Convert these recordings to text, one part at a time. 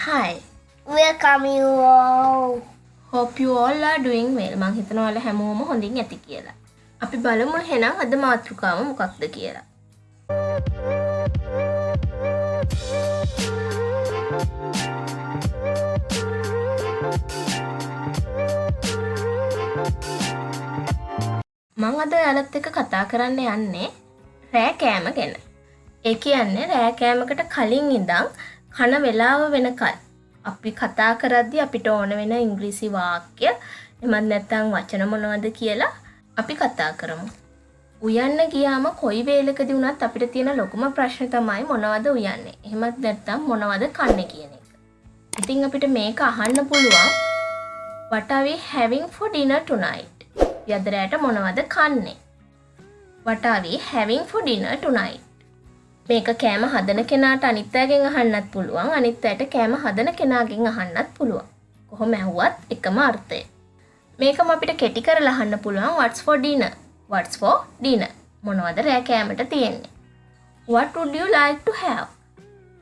Hi, Welcome you all. hope you all are doing well. මං හිතනවා ඔයාලා හැමෝම හොඳින් ඇති කියලා. අපි බලමු එහෙනම් අද මාතෘකාව මොකක්ද කියලා. මං අද ඔයාලත් එක්ක කතා කරන්න යන්නේ රෑ කෑම ගැන. ඒ කියන්නේ රෑ කෑමකට කලින් ඉඳන් කන වෙලාව වෙනකල් අපි කතා කරද්දී අපිට ඕන වෙන ඉංග්‍රීසි වාක්‍ය එහෙමත් නැත්නම් වචන මොනවද කියලා අපි කතා කරමු. උයන්න ගියාම කොයි වේලකදී වුණත් අපිට තියෙන ලොකුම ප්‍රශ්නේ තමයි මොනවද උයන්නේ. එහෙමත් නැත්නම් මොනවද කන්නේ කියන එක. ඉතින් අපිට මේක අහන්න පුළුවන් What are we having for dinner tonight? අද රැට මොනවද කන්නේ? What are we having for dinner tonight? මේක කෑම හදන කෙනාට අනිත් අයගෙන් අහන්නත් පුළුවන්. අනිත් අයට කෑම හදන කෙනාගෙන් අහන්නත් පුළුවන්. කොහොම ඇහුවත් එකම අර්ථය. මේකම අපිට කෙටි කරලා අහන්න පුළුවන් what's for dinner? What's for dinner? මොනවද රෑ කෑමට තියෙන්නේ? What would you like to have?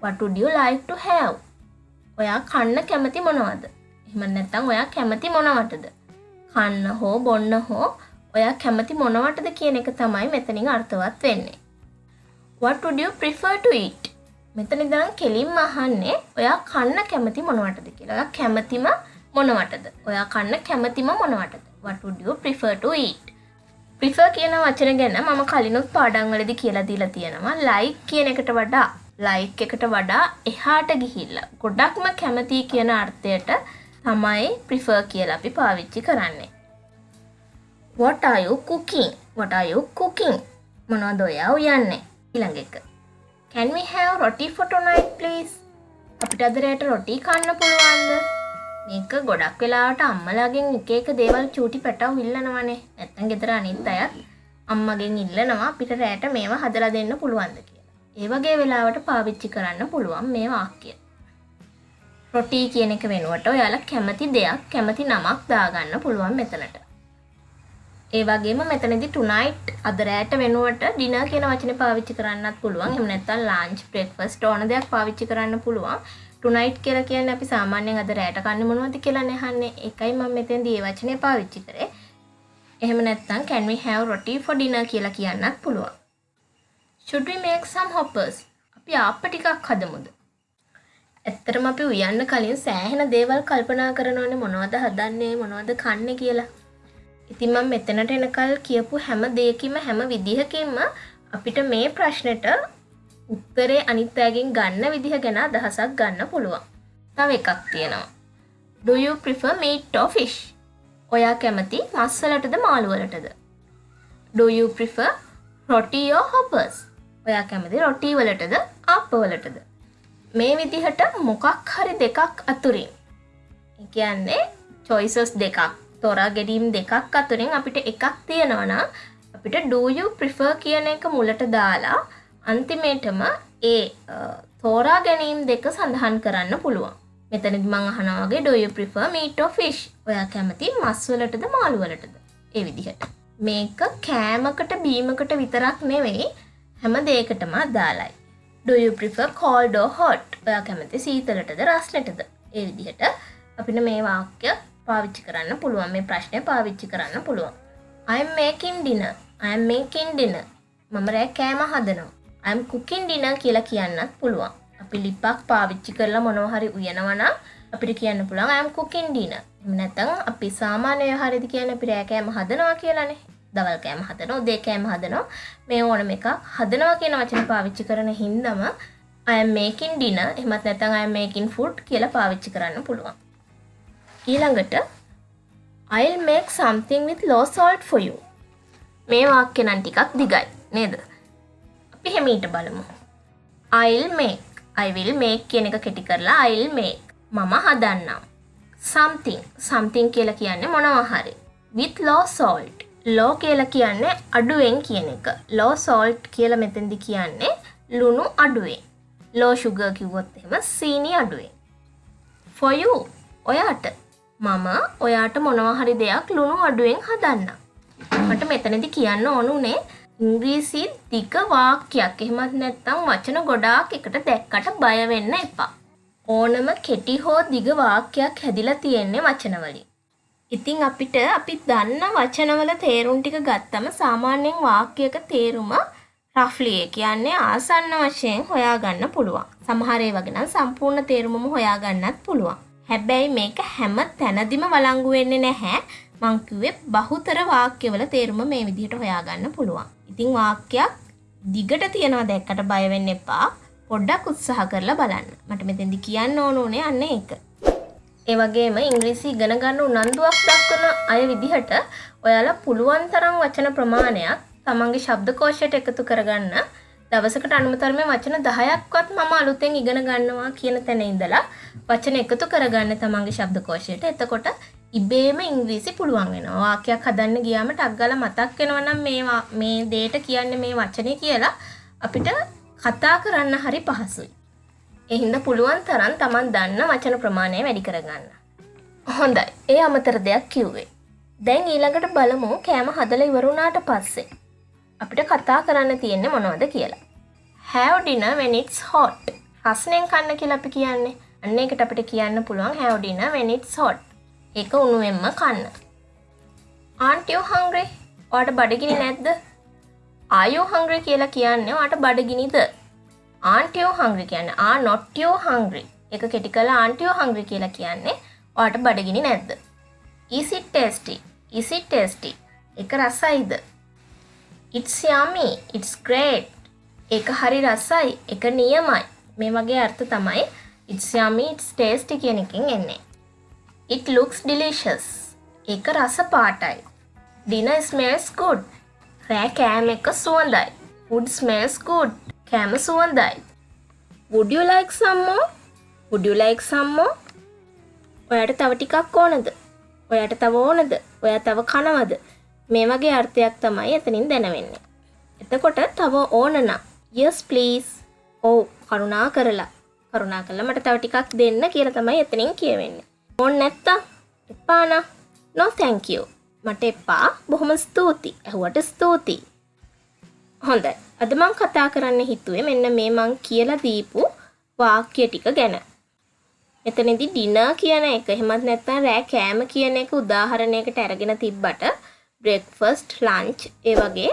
What would you like to have? ඔයා කන්න කැමති මොනවද? එහෙම නැත්නම් ඔයා කැමති මොනවටද? කන්න හෝ බොන්න හෝ ඔයා කැමති මොනවටද කියන එක තමයි මෙතනින් අර්ථවත් වෙන්නේ. What would you prefer to eat? මෙතන ඉඳන් කෙලින්ම අහන්නේ ඔයා කන්න කැමති මොනවටද කියලා. ඔයා කැමතිම මොනවටද? ඔයා කන්න කැමතිම මොනවටද? What would you prefer to eat? prefer කියන වචන ගැන මම කලිනුත් පාඩම් වලදී කියලා දීලා තියෙනවා. like කියන එකට වඩා like එකට වඩා එහාට ගිහිල්ලා ගොඩක්ම කැමති කියන අර්ථයට තමයි prefer කියලා අපි පාවිච්චි කරන්නේ. What are you cooking? What are you cooking? මොනවද ඔයා උයන්නේ? ඊළඟ එක. Can we have roti for tonight please? අපිට අද රැට රොටි කන්න පුළුවන්ද? මේක ගොඩක් වෙලාවට අම්මලාගෙන් එක එක දේවල් චූටි පැටව ඉල්ලනවනේ. නැත්තම් ගෙදර අනිත් අයත් අම්මගෙන් ඉල්ලනවා අපිට රැට මේවා හදලා දෙන්න පුළුවන්ද කියලා. ඒ වගේ වෙලාවට පාවිච්චි කරන්න පුළුවන් මේ වාක්‍යය. රොටි කියන එක වෙනුවට ඔයාලා කැමති දෙයක් කැමති නමක් දාගන්න පුළුවන් මෙතනට. ඒ වගේම මෙතනදී tonight අද රැට වෙනුවට dinner කියන වචනේ පාවිච්චි කරන්නත් පුළුවන්. එහෙම නැත්නම් lunch, breakfast ඕන දෙයක් පාවිච්චි කරන්න පුළුවන්. tonight කියලා කියන්නේ අපි සාමාන්‍යයෙන් අද රැට කන්නේ මොනවද කියලා නහන්නේ. ඒකයි මම මෙතෙන්දී මේ වචනේ පාවිච්චි කරේ. එහෙම නැත්නම් can we have roti for dinner කියලා කියන්නත් පුළුවන්. Should we make some hoppers? අපි ආප්ප ටිකක් හදමුද? ඇත්තටම අපි උයන්න කලින් සෑහෙන දේවල් කල්පනා කරනෝනේ මොනවද හදන්නේ මොනවද කන්නේ කියලා. ඉතින් මම මෙතනට එනකල් කියපු හැම දෙයකින්ම හැම විදිහකින්ම අපිට මේ ප්‍රශ්නෙට උත්තරේ අනිත් අයගෙන් ගන්න විදිහ ගැන අදහසක් ගන්න පුළුවන්. තව එකක් තියෙනවා. Do you prefer meat or fish? ඔයා කැමති මස් වලටද මාළු වලටද? Do you prefer roti or hoppers? ඔයා කැමති රොටි වලටද ආප්ප වලටද? මේ විදිහට මොකක් හරි දෙකක් අතුරින්. ඒ කියන්නේ choices දෙකක් තෝරා ගැනීම දෙකක් අතරින් අපිට එකක් තියෙනවා නම් අපිට do you prefer කියන එක මුලට දාලා අන්තිමේටම ඒ තෝරා ගැනීම දෙක සඳහන් කරන්න පුළුවන්. මෙතනදි මම අහනවා වගේ do you prefer meat or fish? ඔයා කැමති මස් වලටද මාළු වලටද? ඒ විදිහට. මේක කෑමකට බීමකට විතරක් නෙවෙයි හැම දෙයකටම අදාළයි. do you prefer cold or hot? ඔයා කැමති සීතලටද රස්නෙටද? ඒ විදිහට අපිට මේ වාක්‍ය පාවිච්චි කරන්න පුළුවන්. මේ ප්‍රශ්නේ පාවිච්චි කරන්න පුළුවන්. I am making dinner. I am making dinner. මම රෑ කෑම හදනවා. I am cooking dinner කියලා කියන්නත් පුළුවන්. අපි ලිපක් පාවිච්චි කරලා මොනවා හරි උයනවා නම් අපිට කියන්න පුළුවන් I am cooking dinner. එහෙම නැත්නම් අපි සාමාන්‍ය ආහාරෙදි කියන්නේ අපි රෑ කෑම හදනවා කියලානේ. දවල් කෑම හදනවා, උදේ කෑම හදනවා. මේ ඕනම එකක් හදනවා කියන වචන පාවිච්චි කරන හින්දාම I am making dinner එහෙමත් නැත්නම් I am making food කියලා පාවිච්චි කරන්න පුළුවන්. ඊළඟට I'll make something with low salt for you. මේ වාක්‍ය නම් ටිකක් දිගයි නේද? අපි හැමීට බලමු. I'll make. I will make කියන එක කෙටි කරලා I'll make. මම හදන්නම්. something. something කියලා කියන්නේ මොනවා හරි. with low salt. low කියලා කියන්නේ අඩුවෙන් කියන එක. low salt කියලා මෙතෙන්දි කියන්නේ ලුණු අඩුවෙන්. low sugar කිව්වොත් එහෙම සීනි අඩුවෙන්. for you. ඔයාට මම ඔයාට මොනවා හරි දෙයක් ලුණු අඩුවෙන් හදන්නම්. මට මෙතනදි කියන්න ඕනුනේ ඉංග්‍රීසි දිග වාක්‍යයක් එහෙමත් නැත්නම් වචන ගොඩාක් එකට දැක්කට බය වෙන්න එපා. ඕනම කෙටි හෝ දිග වාක්‍යයක් හැදිලා තියෙන්නේ වචන වලින්. ඉතින් අපි දන්න වචනවල තේරුම් ටික ගත්තම සාමාන්‍යයෙන් වාක්‍යයක තේරුම රෆ්ලි කියන්නේ ආසන්න වශයෙන් හොයාගන්න පුළුවන්. සමහර ඒවා ගැන සම්පූර්ණ තේරුමම හොයාගන්නත් පුළුවන්. හැබැයි මේක හැම තැනදීම වළංගු වෙන්නේ නැහැ. මං කිව්වේ බහුතර වාක්‍යවල තේරුම මේ විදිහට හොයාගන්න පුළුවන්. ඉතින් වාක්‍යයක් දිගට තියනවා දැක්කට බය වෙන්න එපා. පොඩ්ඩක් උත්සාහ කරලා බලන්න. මට මෙතෙන්දි කියන්න ඕනේ අන්න ඒක. ඒ වගේම ඉංග්‍රීසි ඉගෙන ගන්න උනන්දුවක් දක්වන අය විදිහට ඔයාලා පුළුවන් තරම් වචන ප්‍රමාණයක් තමන්ගේ ශබ්දකෝෂයට එකතු කරගන්න. දවසකට අනුමතරමේ වචන 10ක්වත් මම අලුතෙන් ඉගෙන ගන්නවා කියන තැන ඉඳලා වචන එකතු කරගන්න තමන්ගේ ශබ්දකෝෂයට. එතකොට ඉබේම ඉංග්‍රීසි පුළුවන් වෙනවා. වාක්‍යයක් හදන්න ගියාම ටක් ගාලා මතක් වෙනවා නම් මේ දෙයට කියන්නේ මේ වචනේ කියලා අපිට කතා කරන්න හරි පහසුයි. ඒ හින්දා පුළුවන් තරම් Taman දන්න වචන ප්‍රමාණය වැඩි කරගන්න. හොඳයි. ඒ අමතර දෙයක් කිව්වේ. දැන් ඊළඟට බලමු කෑම හදලා ඉවර වුණාට පස්සේ අපිට කතා කරන්න තියෙන්නේ මොනවද කියලා. Have dinner when it's hot. රස්නෙන් කන්න කියලා අපි කියන්නේ. අන්න ඒකට අපිට කියන්න පුළුවන් have dinner when it's hot. ඒක උණුවෙන්ම කන්න. Aren't you hungry? ඔයාට බඩගිනි නැද්ද? Are you hungry කියලා කියන්නේ ඔයාට බඩගිනිද? Aren't you hungry කියන්නේ are not you hungry. ඒක කෙටි කරලා aren't you hungry කියලා කියන්නේ ඔයාට බඩගිනි නැද්ද? Is it tasty? Is it tasty? ඒක රසයිද? It's yummy. It's great. ඒක හරි රසයි. ඒක නියමයි. මේ වගේ අර්ථ තමයි it's yummy, it's tasty කියන එකෙන් එන්නේ. It looks delicious. ඒක රස පාටයි. Dinner smells good. රෑ කෑම එක සුවඳයි. Food smells good. කෑම සුවඳයි. Would you like some more? Would you like some more? ඔයාට තව ටිකක් ඕනද? ඔයාට තව ඕනද? ඔයා තව කනවද? මේ වගේ අර්ථයක් තමයි එතනින් දැනෙන්නේ. එතකොට තව ඕන නම් yes please. ඔව් කරුණා කරලා මට තව ටිකක් දෙන්න කියලා තමයි එතනින් කියවෙන්නේ. ඕන නැත්තම් එපා නා. no thank you. මට එපා. බොහොම ස්තුතියි. ඇහුවට ස්තුතියි. හොඳයි. අද මම කතා කරන්න හිතුවේ මෙන්න මේ මං කියලා දීපු වාක්‍ය ටික ගැන. මෙතනදී dinner කියන එක එහෙමත් නැත්නම් රෑ කෑම කියන එක උදාහරණයකට අරගෙන තිබ්බට breakfast, lunch ඒ වගේ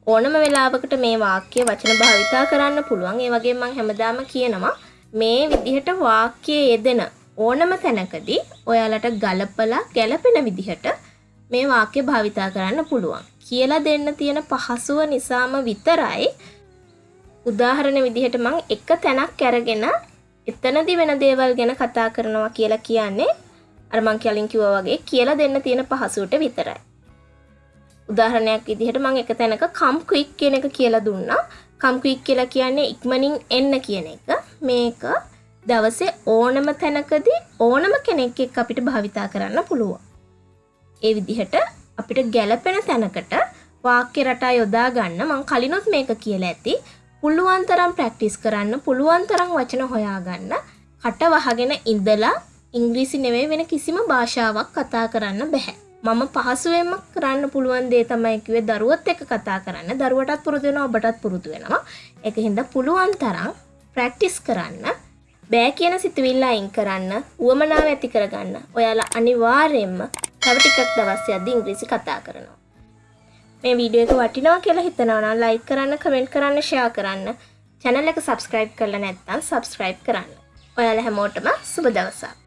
ඕනම වෙලාවකට මේ වාක්‍ය වචන භාවිතා කරන්න පුළුවන්. ඒ වගේම මම හැමදාම කියනවා මේ විදිහට වාක්‍යයේ යෙදෙන ඕනම තැනකදී ඔයාලට ගලපලා ගැලපෙන විදිහට මේ වාක්‍ය භාවිතා කරන්න පුළුවන්. කියලා දෙන්න තියෙන පහසුව නිසාම විතරයි උදාහරණ විදිහට මම එක තැනක් අරගෙන එතනදී වෙන දේවල් ගැන කතා කරනවා කියලා කියන්නේ අර මං කලින් කිව්වා වගේ කියලා දෙන්න තියෙන පහසුවට විතරයි. උදාහරණයක් විදිහට මම එක තැනක come quick කියන එක කියලා දුන්නා. come quick කියලා කියන්නේ ඉක්මනින් එන්න කියන එක. මේක දවසේ ඕනම තැනකදී ඕනම කෙනෙක් එක්ක අපිට භාවිතා කරන්න පුළුවන්. ඒ විදිහට අපිට ගැළපෙන තැනකට වාක්‍ය රටා යොදා ගන්න මම කලිනුත් මේක කියලා ඇති. පුළුවන් තරම් ප්‍රැක්ටිස් කරන්න, පුළුවන් තරම් වචන හොයාගන්න. කට වහගෙන ඉඳලා ඉංග්‍රීසි නෙවෙයි වෙන කිසිම භාෂාවක් කතා කරන්න බෑ. මම පහසුවෙන්ම කරන්න පුළුවන් දේ තමයි කිව්වේ දරුවත් එක්ක කතා කරන්න. දරුවටත් පුරුදු වෙනවා, ඔබටත් පුරුදු වෙනවා. ඒක හින්දා පුළුවන් තරම් ප්‍රැක්ටිස් කරන්න. බෑ කියන සිතුවිල්ල අයින් කරන්න, උවමනාව ඇති කරගන්න. ඔයාලා අනිවාර්යයෙන්ම තව ටිකක් දවස් යද්දී ඉංග්‍රීසි කතා කරනවා. මේ වීඩියෝ එක වටිනවා කියලා හිතනවා නම් ලයික් කරන්න, කමෙන්ට් කරන්න, ෂෙයා කරන්න. channel එක subscribe කරලා නැත්නම් subscribe කරන්න. ඔයාලා හැමෝටම සුබ දවසක්.